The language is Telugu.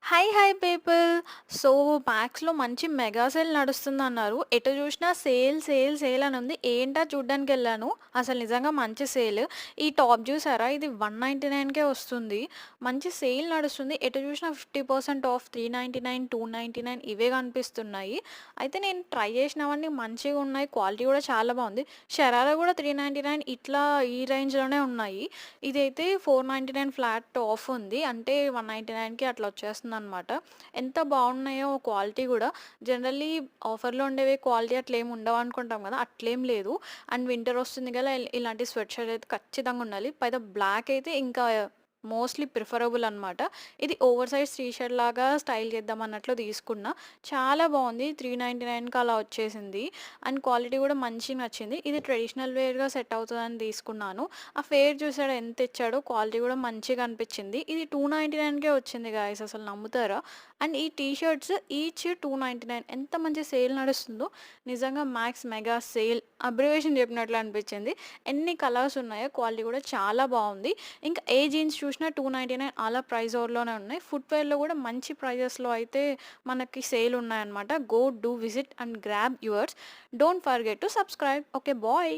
Hi hi people. సో మ్యాక్స్‌లో మంచి మెగా సేల్ నడుస్తుందన్నారు. ఎటు చూసినా సేల్, సేల్, సేల్ అని ఉంది. ఏంటా చూడ్డానికెళ్ళాను. అసలు నిజంగా మంచి సేల్. ఈ టాప్ చూసారా? ఇది 199కే వస్తుంది. మంచి సేల్ నడుస్తుంది. ఎటు చూసినా 50% ఆఫ్, 399, 299 ఇవే కనిపిస్తున్నాయి. అయితే నేను ట్రై చేసినవన్నీ మంచిగున్నాయి. క్వాలిటీ కూడా చాలా బావుంది. షరారా కూడా 399 ఇట్లా ఈ రేంజ్‌లోనే ఉన్నాయి. ఇదైతే 499 ఫ్లాట్ ఆఫ్ ఉంది. అంటే 199కి అట్లా వచ్చేస్తుందనమాట. ఎంత బాగున్నాయో క్వాలిటీ గూడా. జనరల్లీ ఆఫర్‌లో ఉండేవి క్వాలిటీ అట్లేమి ఉండవనుకుంటాం గదా! అట్లేం లేదు. అండ్ వింటర్ వస్తుంది గదా! ఇలాంటి స్వెట్ షర్ట్ అయితే ఖచ్చితంగా ఉండాలి. పైగా బ్లాక్ అయితే ఇంకా మోస్ట్‌లీ ప్రిఫరబుల్ అనమాట. ఇది ఓవర్ సైజ్ టీ షర్ట్ లాగా స్టైల్ చేద్దాం అన్నట్లు తీసుకున్నా. చాలా బావుంది. 399కి అలా వచ్చేసింది. అండ్ క్వాలిటీ గూడా మంచిగా నచ్చింది. ఇది ట్రెడిషనల్ వేర్‌గా సెట్ అవుతదని తీసుకున్నాను. ఆ ఫేర్ చూసాడా ఎంత ఇచ్చాడో, క్వాలిటీ కూడా మంచిగా అనిపించింది. ఇది 299కే వచ్చింది గాయ్స్, అసలు నమ్ముతారా? అండ్ ఈ టీ షర్ట్స్ ఈచ్ 299 ఎంత మంచి సేల్ నడుస్తుందో. నిజంగా మ్యాక్స్ మెగా సేల్ అబ్రివేషన్ చెప్పినట్లు అనిపించింది. ఎన్ని కలర్స్ ఉన్నాయో, క్వాలిటీ కూడా చాలా బాగుంది. ఇంకా ఏ జీన్స్ చూసినా 299 అలా ప్రైస్ ఓవర్లోనే ఉన్నాయి. ఫుట్వేర్లో కూడా మంచి ప్రైజెస్లో అయితే మనకి సేల్ ఉన్నాయన్నమాట. Go do visit and grab yours. Don't forget to subscribe. Okay bye.